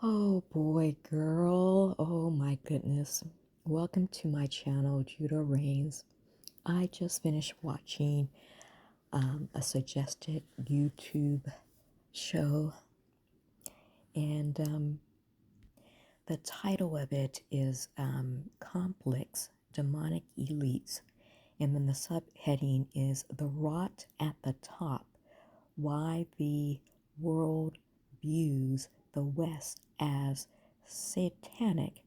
Oh boy, girl. Oh my goodness. Welcome to my channel, Judah Reigns. I just finished watching a suggested YouTube show, and the title of it is Complex Demonic Elites. And then the subheading is The Rot at the Top: Why the World Views the West as Satanic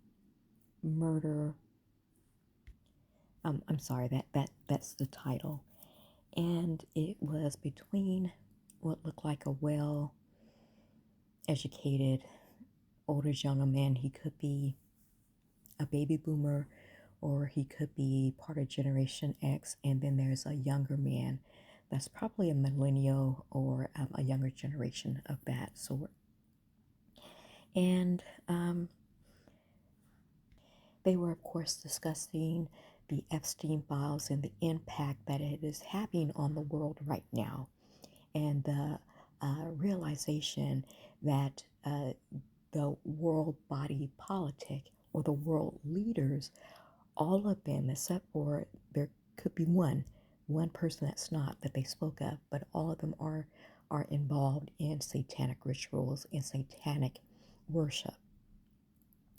Murder. I'm sorry, that's the title. And it was between what looked like a well-educated older younger man. He could be a baby boomer, or he could be part of Generation X, and then there's a younger man that's probably a millennial or a younger generation of that sort. And they were, of course, discussing the Epstein files and the impact that it is having on the world right now, and the realization that the world body politic, or the world leaders, all of them, except for there could be one person that's not, that they spoke of, but all of them are involved in satanic rituals and satanic worship.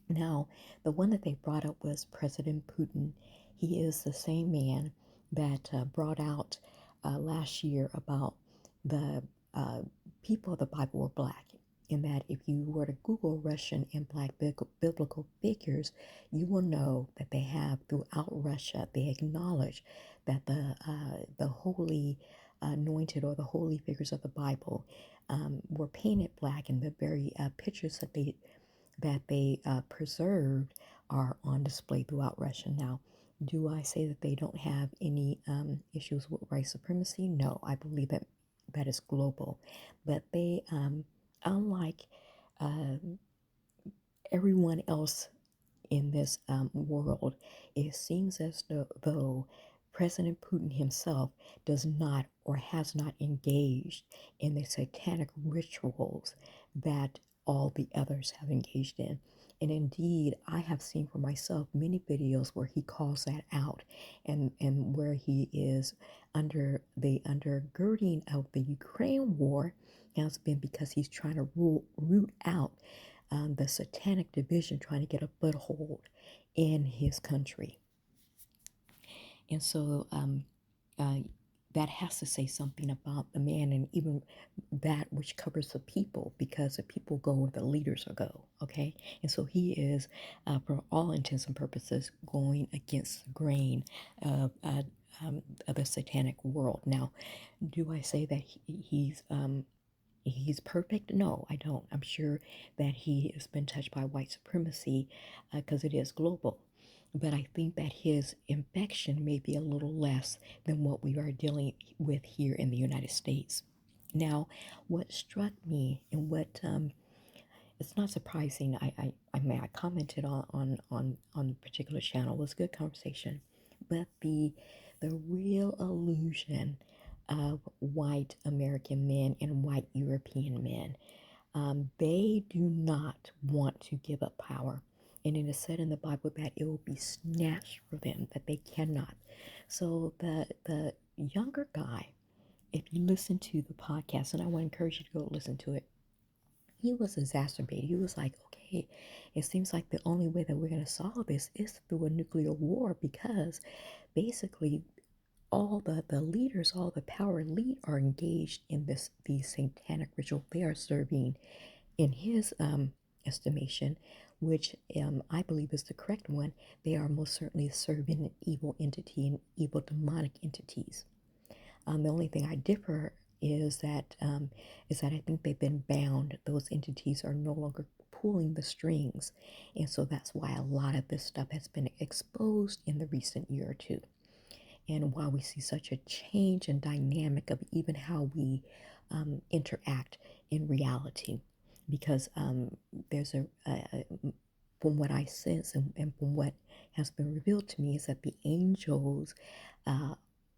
Now, the one that they brought up was President Putin. He is the same man that brought out last year about the people of the Bible were black. In that, if you were to Google Russian and black biblical figures, you will know that they have throughout Russia, they acknowledge that the holy anointed, or the holy figures of the Bible, were painted black, and the very pictures that they preserved are on display throughout Russia. Now, do I say that they don't have any issues with white supremacy? No, I believe that that is global. But they, unlike uh, everyone else in this world, it seems as though President Putin himself does not, or has not, engaged in the satanic rituals that all the others have engaged in. And indeed, I have seen for myself many videos where he calls that out, and where he is under the undergirding of the Ukraine war has been because he's trying to root out the satanic division, trying to get a foothold in his country. And so uh, that has to say something about the man, and even that which covers the people, because the people go where the leaders go, okay? And so he is, for all intents and purposes, going against the grain of the satanic world. Now, do I say that he's perfect? No, I don't. I'm sure that he has been touched by white supremacy because it is global. But I think that his infection may be a little less than what we are dealing with here in the United States. Now, what struck me, and what it's not surprising, I commented on a particular channel, it was a good conversation, but the real illusion of white American men and white European men. They do not want to give up power. And it is said in the Bible that it will be snatched from them, that they cannot. So the younger guy, if you listen to the podcast, and I want to encourage you to go listen to it, he was exacerbated. He was like, okay, it seems like the only way that we're going to solve this is through a nuclear war, because basically all the leaders, all the power elite are engaged in these satanic rituals. They are serving, in his estimation, which I believe is the correct one, they are most certainly serving an evil entity and evil demonic entities. The only thing I differ is that I think they've been bound. Those entities are no longer pulling the strings, and so that's why a lot of this stuff has been exposed in the recent year or two. And while we see such a change in dynamic of even how we interact in reality, because there's from what I sense, and from what has been revealed to me, is that the angels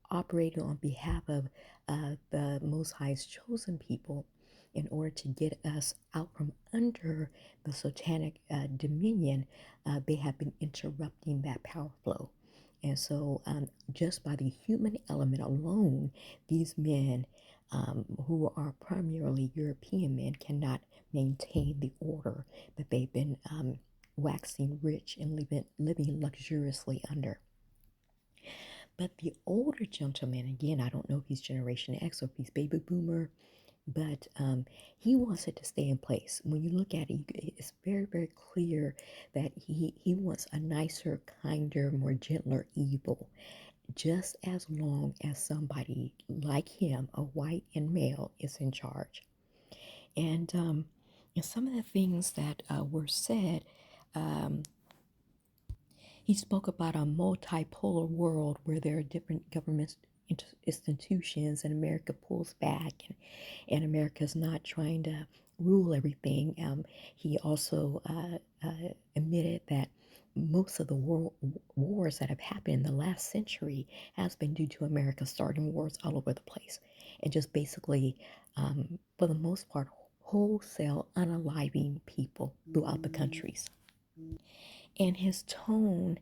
operating on behalf of the Most High's chosen people, in order to get us out from under the satanic dominion, they have been interrupting that power flow. And so, just by the human element alone, these men, who are primarily European men, cannot maintain the order that they've been waxing rich and living luxuriously under. But the older gentleman, again, I don't know if he's Generation X or if he's baby boomer, but he wants it to stay in place. When you look at it, it's very, very clear that he wants a nicer, kinder, more gentler evil, just as long as somebody like him, a white and male, is in charge. And some of the things that were said, um, he spoke about a multipolar world where there are different government institutions, and America pulls back, and America's not trying to rule everything. He also admitted that most of the world wars that have happened in the last century has been due to America starting wars all over the place, and just basically, for the most part, wholesale unaliving people throughout the countries. And his tone,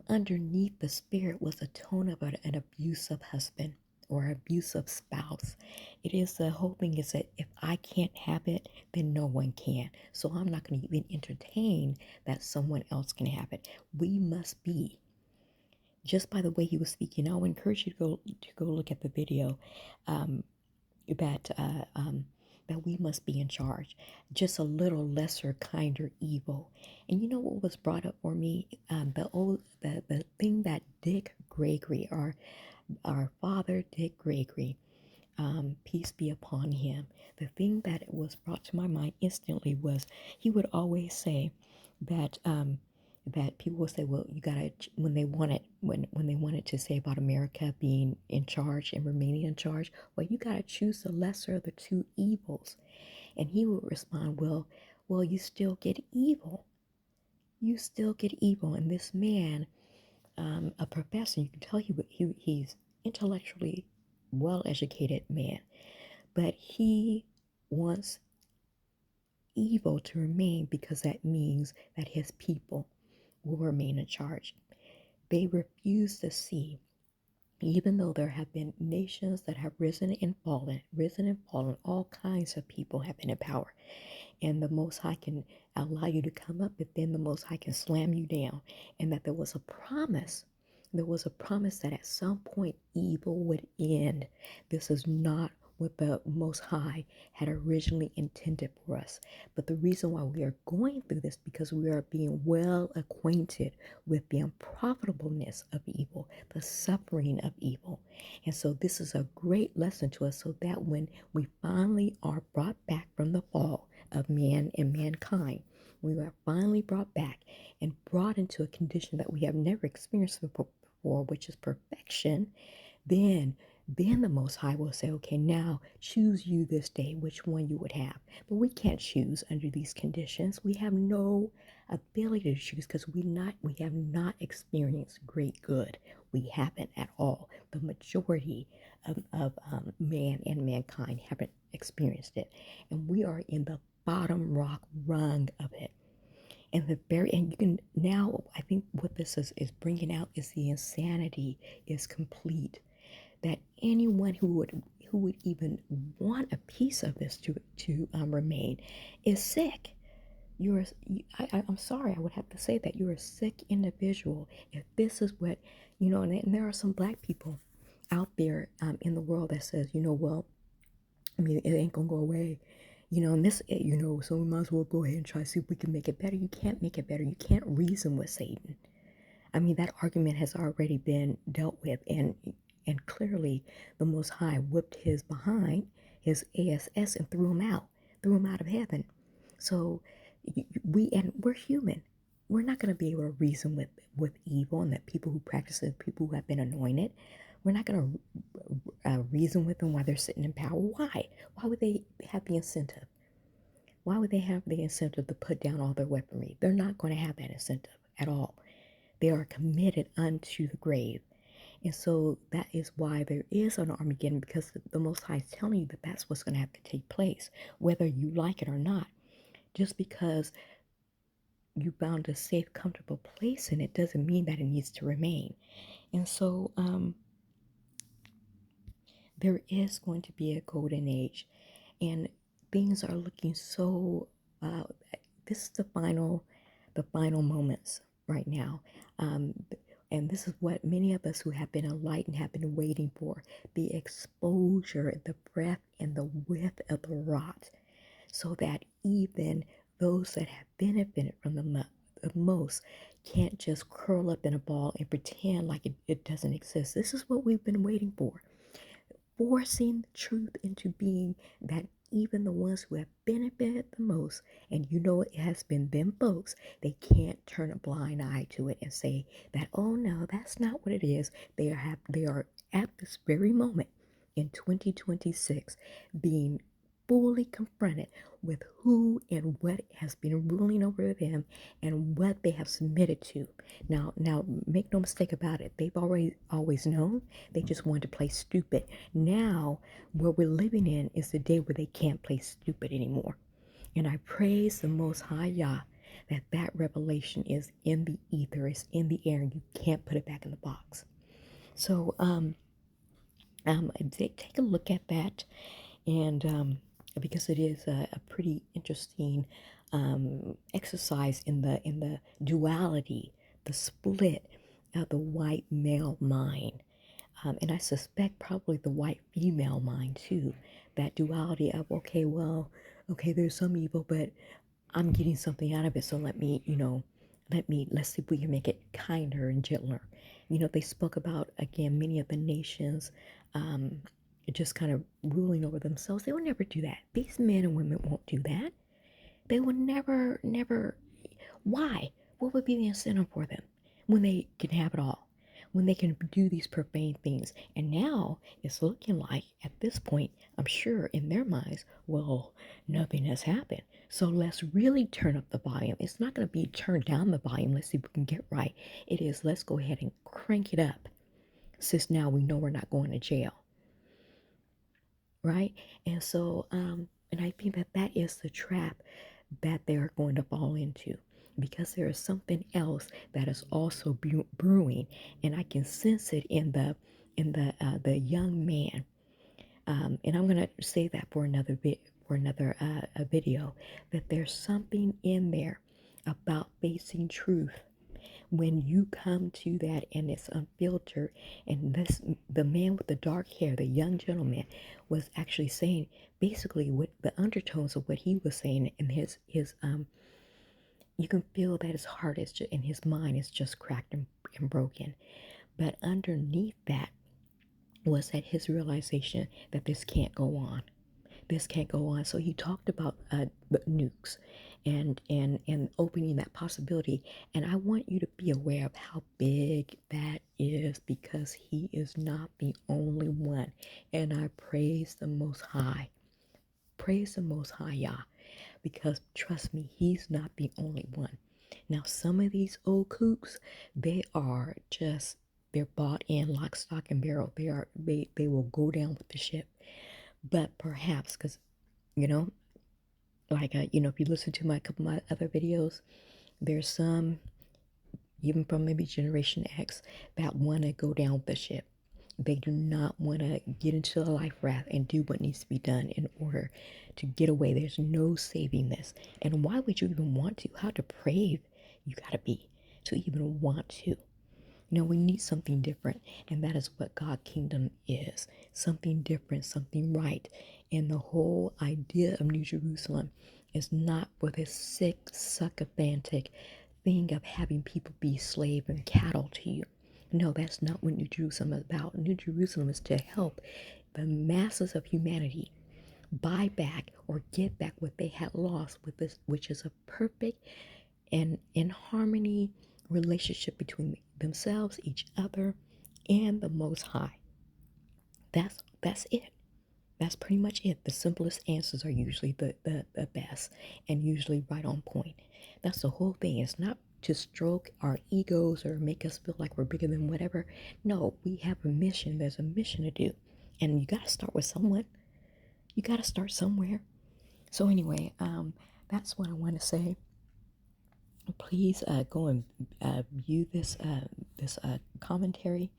underneath the spirit, was a tone of an abusive husband or abusive spouse. It is the whole thing is that if I can't have it, then no one can. So I'm not going to even entertain that someone else can have it. We must be, just by the way he was speaking. I'll encourage you to go look at the video. Um, that that we must be in charge, just a little lesser, kinder evil. And you know what was brought up for me? The thing that Dick Gregory, our father Dick Gregory, peace be upon him. The thing that was brought to my mind instantly was he would always say that that people would say, well, you gotta, when they wanted to say about America being in charge and remaining in charge, well, you gotta choose the lesser of the two evils. And he would respond, well, you still get evil. You still get evil. And this man, a professor, you can tell he's intellectually well educated man, but he wants evil to remain because that means that his people will remain in charge. They refuse to see, even though there have been nations that have risen and fallen, all kinds of people have been in power. And the Most High can allow you to come up, but then the Most High can slam you down. And that there was a promise. There was a promise that at some point evil would end. This is not what the Most High had originally intended for us. But the reason why we are going through this because we are being well acquainted with the unprofitableness of evil, the suffering of evil. And so this is a great lesson to us so that when we finally are brought back from the fall of man and mankind, we are finally brought back and brought into a condition that we have never experienced before, which is perfection, then the Most High will say, okay, now choose you this day which one you would have. But we can't choose under these conditions. We have no ability to choose because we have not experienced great good. We haven't at all. The majority of man and mankind haven't experienced it. And we are in the bottom rock rung of it. And you can now, I think what this is bringing out is the insanity is complete, that anyone who would even want a piece of this to remain is sick. I'm sorry, I would have to say that you're a sick individual if this is what, and there are some black people out there in the world that says, well, I mean, it ain't gonna go away. And this, so we might as well go ahead and try to see if we can make it better. You can't make it better. You can't reason with Satan. I mean, that argument has already been dealt with, and clearly the Most High whipped his behind, his ass, and threw him out of heaven. So we're human. We're not going to be able to reason with evil and that people who practice it, people who have been anointed. We're not going to reason with them while they're sitting in power. Why? Why would they have the incentive? Why would they have the incentive to put down all their weaponry? They're not going to have that incentive at all. They are committed unto the grave. And so that is why there is an Armageddon, because the Most High is telling you that that's what's going to have to take place, whether you like it or not. Just because you found a safe, comfortable place in it doesn't mean that it needs to remain. And so there is going to be a golden age, and things are looking so. Uh, this is the final moments right now, um, and this is what many of us who have been enlightened have been waiting for: the exposure, the breadth, and the width of the rot, so that even those that have benefited from the most can't just curl up in a ball and pretend like it doesn't exist. This is what we've been waiting for, forcing the truth into being, that even the ones who have benefited the most, and you know it has been them folks, they can't turn a blind eye to it and say that, oh no, that's not what it is. They are at this very moment in 2026 being fully confronted with who and what has been ruling over them and what they have submitted to. Now, make no mistake about it. They've always known. They just wanted to play stupid. Now, what we're living in is the day where they can't play stupid anymore. And I praise the Most High Yah that that revelation is in the ether, it's in the air, and you can't put it back in the box. So, take a look at that, and because it is a pretty interesting exercise in the duality, the split of the white male mind, and I suspect probably the white female mind too. That duality of, okay, well, okay, there's some evil, but I'm getting something out of it, so let's see if we can make it kinder and gentler. They spoke about, again, many of the nations um, just kind of ruling over themselves. They would never do that. These men and women won't do that. They would never, never. Why? What would be the incentive for them when they can have it all? When they can do these profane things? And now it's looking like, at this point, I'm sure in their minds, well, nothing has happened. So let's really turn up the volume. It's not going to be turn down the volume. Let's see if we can get right. It is, let's go ahead and crank it up, since now we know we're not going to jail. Right? And so, and I think that that is the trap that they're going to fall into, because there is something else that is also brewing, and I can sense it in the young man. And I'm going to say that for another a video, that there's something in there about facing truth. When you come to that and it's unfiltered, and the man with the dark hair, the young gentleman, was actually saying basically what the undertones of what he was saying, and his you can feel that his heart is just, and his mind is just cracked and broken. But underneath that was that his realization that this can't go on. This can't go on. So he talked about nukes and opening that possibility. And I want you to be aware of how big that is, because he is not the only one. And I praise the Most High. Praise the Most High Yah, because trust me, he's not the only one. Now, some of these old kooks, they're bought in lock, stock, and barrel. They will go down with the ship. But perhaps, because, you know, if you listen to my couple of my other videos, there's some, even from maybe Generation X, that want to go down with the ship. They do not want to get into the life raft and do what needs to be done in order to get away. There's no saving this. And why would you even want to? How depraved you got to be to even want to. We need something different, and that is what God kingdom is. Something different, something right. And the whole idea of New Jerusalem is not for this sick, sycophantic thing of having people be slave and cattle to you. No, that's not what New Jerusalem is about. New Jerusalem is to help the masses of humanity buy back or get back what they had lost with this, which is a perfect and in harmony relationship between themselves, each other, and the Most High. That's it. That's pretty much it. The simplest answers are usually the best, and usually right on point. That's the whole thing. It's not to stroke our egos or make us feel like we're bigger than whatever. No, we have a mission. There's a mission to do. And you got to start with someone. You got to start somewhere. So anyway, that's what I want to say. Please go and view this commentary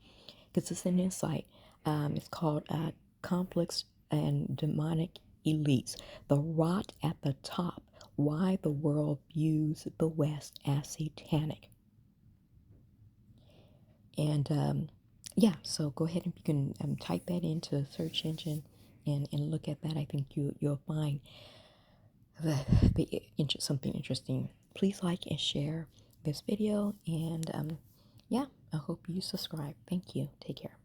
because it's an insight. It's called Complex and Demonic Elites: The Rot at the Top. Why the World Views the West as Satanic. And yeah, so go ahead and you can type that into the search engine and look at that. I think you'll find something interesting. Please like and share this video, and yeah, I hope you subscribe. Thank you. Take care.